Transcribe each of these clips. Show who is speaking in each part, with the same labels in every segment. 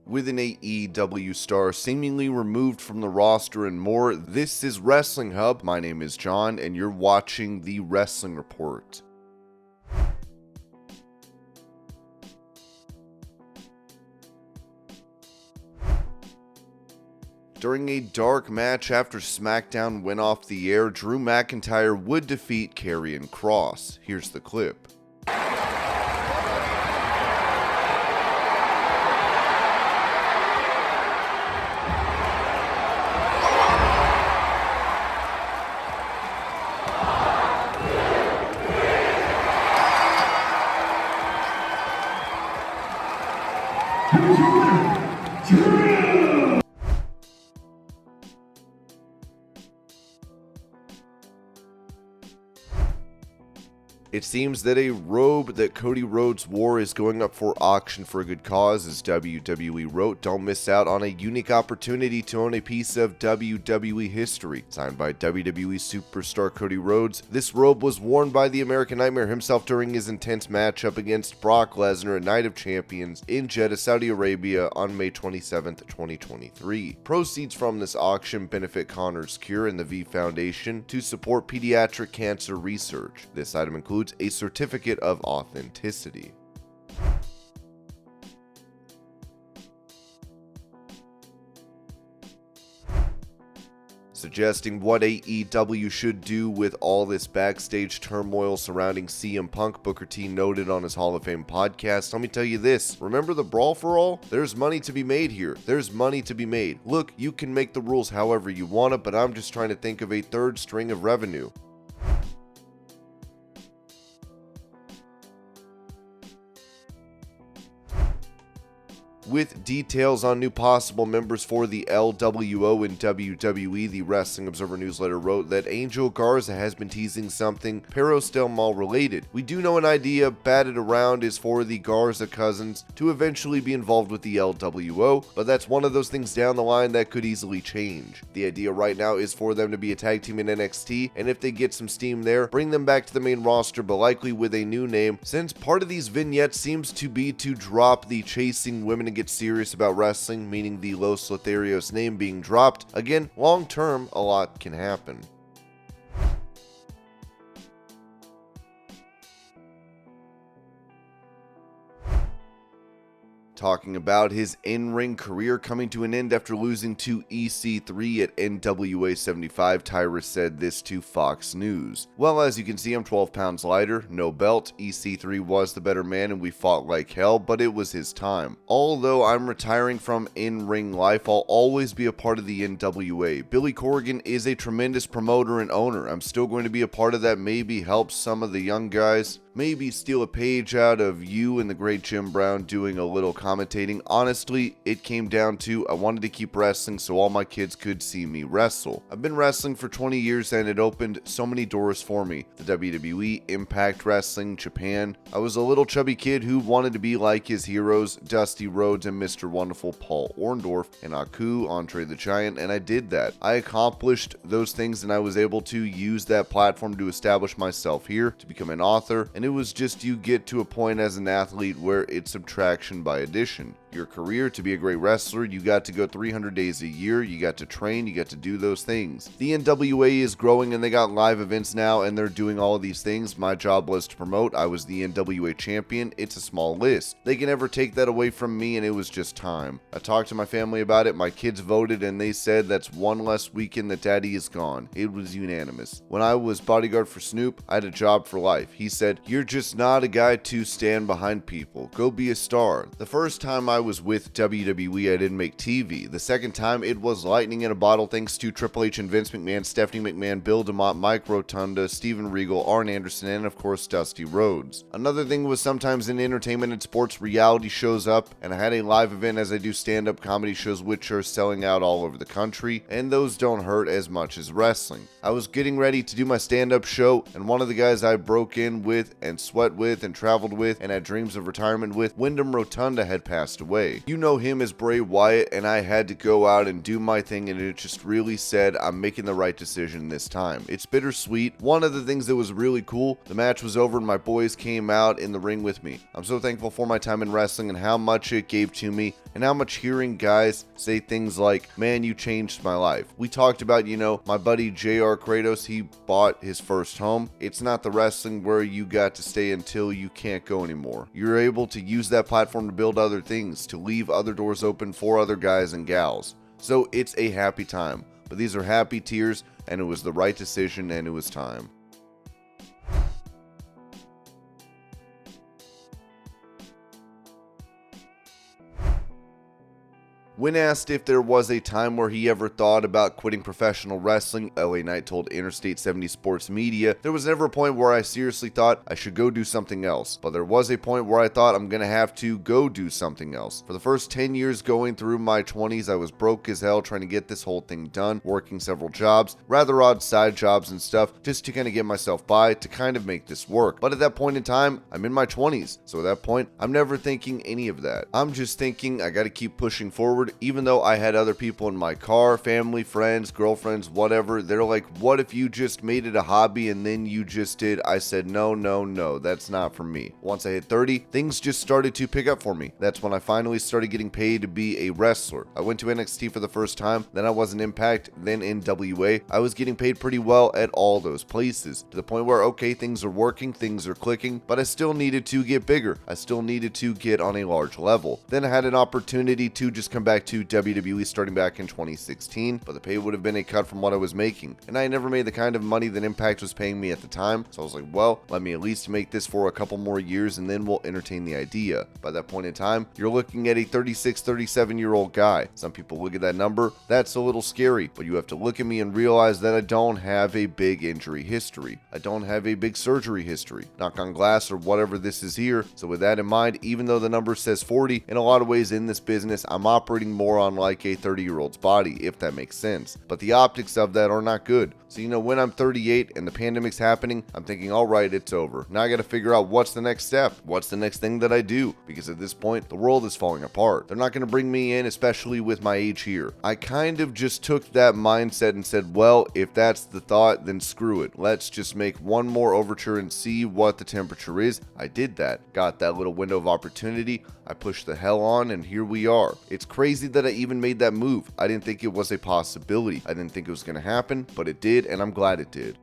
Speaker 1: with an AEW star seemingly removed from the roster and more. This is Wrestling Hub. My name is John, and you're watching The Wrestling Report. During a dark match after SmackDown went off the air, Drew McIntyre would defeat Karrion Kross. Here's the clip. It seems that a robe that Cody Rhodes wore is going up for auction for a good cause. As WWE wrote, don't miss out on a unique opportunity to own a piece of WWE history. Signed by WWE superstar Cody Rhodes, this robe was worn by the American Nightmare himself during his intense matchup against Brock Lesnar at Night of Champions in Jeddah, Saudi Arabia on May 27, 2023. Proceeds from this auction benefit Connor's Cure and the V Foundation to support pediatric cancer research. This item includes a certificate of authenticity. Suggesting what AEW should do with all this backstage turmoil surrounding CM Punk, Booker T noted on his Hall of Fame podcast. Let me tell you this, remember the Brawl for All? There's money to be made here. There's money to be made. Look, you can make the rules however you want it, but I'm just trying to think of a third string of revenue. With details on new possible members for the LWO and WWE, the Wrestling Observer newsletter wrote that Angel Garza has been teasing something Perros Del Mal related. We do know an idea batted around is for the Garza cousins to eventually be involved with the LWO, but that's one of those things down the line that could easily change. The idea right now is for them to be a tag team in NXT, and if they get some steam there, bring them back to the main roster, but likely with a new name, since part of these vignettes seems to be to drop the chasing women and get serious about wrestling, meaning the Los Lotharios name being dropped. Again, long term, a lot can happen. Talking about his in-ring career coming to an end after losing to EC3 at NWA 75, Tyrus said this to Fox News. Well, as you can see, I'm 12 pounds lighter, no belt. EC3 was the better man and we fought like hell, but it was his time. Although I'm retiring from in-ring life, I'll always be a part of the NWA. Billy Corgan is a tremendous promoter and owner. I'm still going to be a part of that, maybe help some of the young guys. Maybe steal a page out of you and the great Jim Brown doing a little commentating. Honestly, it came down to I wanted to keep wrestling so all my kids could see me wrestle. I've been wrestling for 20 years and it opened so many doors for me. The WWE, Impact Wrestling, Japan. I was a little chubby kid who wanted to be like his heroes, Dusty Rhodes and Mr. Wonderful Paul Orndorff and Aku, Andre the Giant, and I did that. I accomplished those things and I was able to use that platform to establish myself here, to become an author, and it was just you get to a point as an athlete where it's subtraction by addition. Your career, to be a great wrestler, you got to go 300 days a year, you got to train, you got to do those things. The NWA is growing and they got live events now and they're doing all of these things. My job was to promote. I was the NWA champion. It's a small list. They can never take that away from me and it was just time. I talked to my family about it. My kids voted and they said that's one less weekend that daddy is gone. It was unanimous. When I was bodyguard for Snoop, I had a job for life. He said, "You're just not a guy to stand behind people. Go be a star." The first time I was with WWE, I didn't make TV. The second time, it was lightning in a bottle thanks to Triple H and Vince McMahon, Stephanie McMahon, Bill DeMott, Mike Rotunda, Steven Regal, Arn Anderson, and of course Dusty Rhodes. Another thing was sometimes in entertainment and sports, reality shows up, and I had a live event as I do stand-up comedy shows which are selling out all over the country, and those don't hurt as much as wrestling. I was getting ready to do my stand-up show, and one of the guys I broke in with and sweat with and traveled with and had dreams of retirement with, Wyndham Rotunda, had passed away. You know him as Bray Wyatt, and I had to go out and do my thing, and it just really said I'm making the right decision this time. It's bittersweet. One of the things that was really cool, the match was over and my boys came out in the ring with me. I'm so thankful for my time in wrestling and how much it gave to me. and how much hearing guys say things like, man, you changed my life. We talked about, my buddy JR Kratos, he bought his first home. It's not the wrestling where you got to stay until you can't go anymore. You're able to use that platform to build other things, to leave other doors open for other guys and gals. So it's a happy time. But these are happy tears, and it was the right decision, and it was time. When asked if there was a time where he ever thought about quitting professional wrestling, LA Knight told Interstate 70 Sports Media, there was never a point where I seriously thought I should go do something else, but there was a point where I thought I'm gonna have to go do something else. For the first 10 years going through my 20s, I was broke as hell trying to get this whole thing done, working several jobs, rather odd side jobs and stuff, just to kind of get myself by, to kind of make this work. But at that point in time, I'm in my 20s, so at that point, I'm never thinking any of that. I'm just thinking I gotta keep pushing forward. Even though I had other people in my car, family, friends, girlfriends, whatever, they're like, what if you just made it a hobby and then you just did? I said, no, that's not for me. Once I hit 30, things just started to pick up for me. That's when I finally started getting paid to be a wrestler. I went to NXT for the first time, then I was in Impact, then in WA. I was getting paid pretty well at all those places, to the point where, okay, things are working, things are clicking, but I still needed to get bigger. I still needed to get on a large level. Then I had an opportunity to just come back to WWE starting back in 2016, but the pay would have been a cut from what I was making, and I never made the kind of money that Impact was paying me at the time, so I was like, well, let me at least make this for a couple more years and then we'll entertain the idea. By that point in time, you're looking at a 36, 37-year-old guy. Some people look at that number, that's a little scary, but you have to look at me and realize that I don't have a big injury history. I don't have a big surgery history. Knock on glass or whatever this is here. So with that in mind, even though the number says 40, in a lot of ways in this business, I'm operating more on like a 30-year-old's body, if that makes sense. But the optics of that are not good. So, when I'm 38 and the pandemic's happening, I'm thinking, all right, it's over. Now I got to figure out what's the next step. What's the next thing that I do? Because at this point, the world is falling apart. They're not going to bring me in, especially with my age here. I kind of just took that mindset and said, well, if that's the thought, then screw it. Let's just make one more overture and see what the temperature is. I did that. Got that little window of opportunity. I pushed the hell on, and here we are. It's crazy that I even made that move. I didn't think it was a possibility. I didn't think it was going to happen, but it did, and I'm glad it did.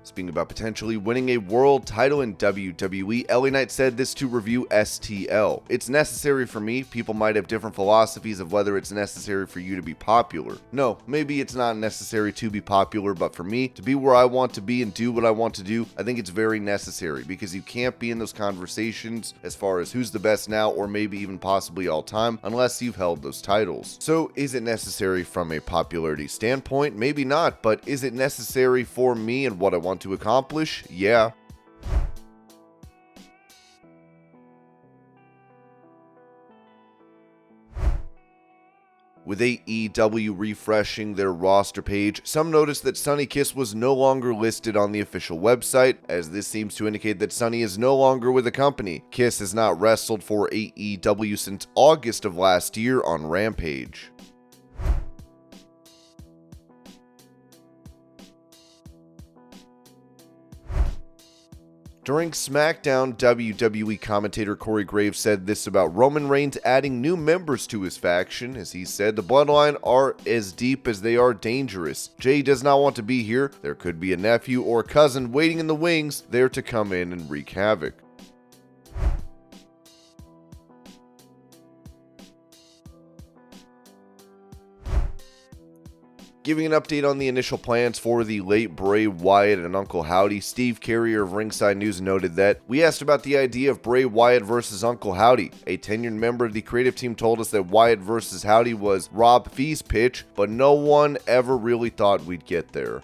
Speaker 1: Speaking about potentially winning a world title in WWE, LA Knight said this to review STL. It's necessary for me. People might have different philosophies of whether it's necessary for you to be popular. No, maybe it's not necessary to be popular, but for me, to be where I want to be and do what I want to do, I think it's very necessary, because you can't be in those conversations as far as who's the best now or maybe even possibly all time unless you've held those titles. So is it necessary from a popularity standpoint? Maybe not, but is it necessary for me and what I want to accomplish? Yeah. With AEW refreshing their roster page, some noticed that Sonny Kiss was no longer listed on the official website, as this seems to indicate that Sonny is no longer with the company. Kiss has not wrestled for AEW since August of last year on Rampage. During SmackDown, WWE commentator Corey Graves said this about Roman Reigns adding new members to his faction, as he said, the Bloodline are as deep as they are dangerous. Jay does not want to be here. There could be a nephew or cousin waiting in the wings there to come in and wreak havoc. Giving an update on the initial plans for the late Bray Wyatt and Uncle Howdy, Steve Carrier of Ringside News noted that, we asked about the idea of Bray Wyatt versus Uncle Howdy. A tenured member of the creative team told us that Wyatt versus Howdy was Rob Fee's pitch, but no one ever really thought we'd get there.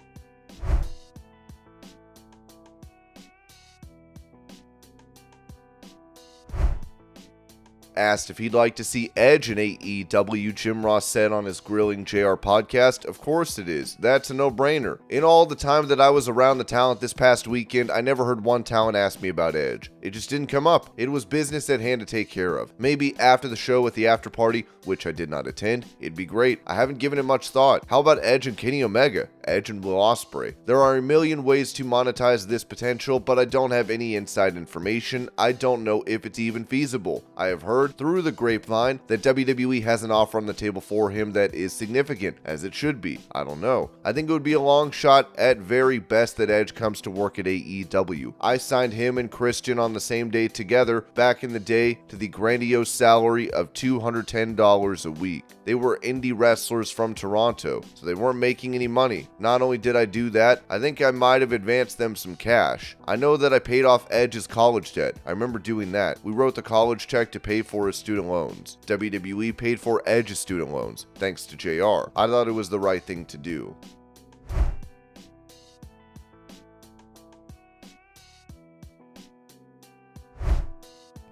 Speaker 1: Asked if he'd like to see Edge in AEW, Jim Ross said on his Grilling JR podcast, "Of course it is. That's a no-brainer. In all the time that I was around the talent this past weekend, I never heard one talent ask me about Edge. It just didn't come up. It was business at hand to take care of. Maybe after the show at the after party, which I did not attend, it'd be great. I haven't given it much thought. How about Edge and Kenny Omega? Edge and Will Ospreay? There are a million ways to monetize this potential, but I don't have any inside information. I don't know if it's even feasible. I have heard through the grapevine that WWE has an offer on the table for him that is significant, as it should be. I don't know. I think it would be a long shot at very best that Edge comes to work at AEW. I signed him and Christian on the same day together back in the day to the grandiose salary of $210 a week. They were indie wrestlers from Toronto, so they weren't making any money. Not only did I do that, I think I might have advanced them some cash. I know that I paid off Edge's college debt. I remember doing that. We wrote the college check to pay for his student loans. WWE paid for Edge's student loans, thanks to JR. I thought it was the right thing to do."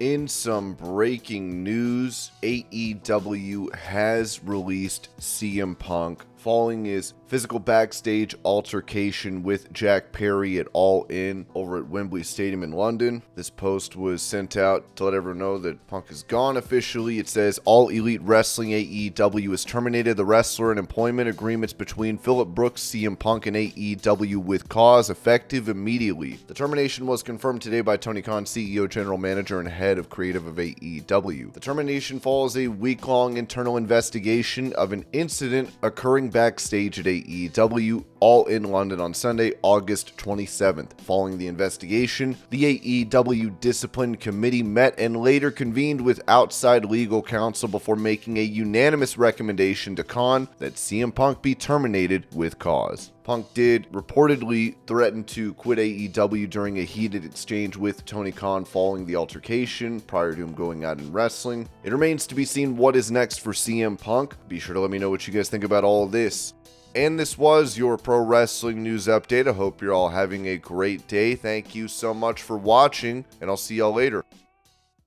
Speaker 1: In some breaking news, AEW has released CM Punk following his physical backstage altercation with Jack Perry at All In over at Wembley Stadium in London. This post was sent out to let everyone know that Punk is gone officially. It says, "All Elite Wrestling AEW has terminated the wrestler and employment agreements between Phillip Brooks, CM Punk, and AEW with cause effective immediately." The termination was confirmed today by Tony Khan, CEO, General Manager, and Head of Creative of AEW. The termination follows a week-long internal investigation of an incident occurring backstage at AEW All In London on Sunday, August 27th. Following the investigation, the AEW Discipline Committee met and later convened with outside legal counsel before making a unanimous recommendation to Khan that CM Punk be terminated with cause. Punk did reportedly threaten to quit AEW during a heated exchange with Tony Khan following the altercation prior to him going out in wrestling. It remains to be seen what is next for CM Punk. Be sure to let me know what you guys think about all of this. And this was your pro wrestling news update. I hope you're all having a great day. Thank you so much for watching, and I'll see y'all later.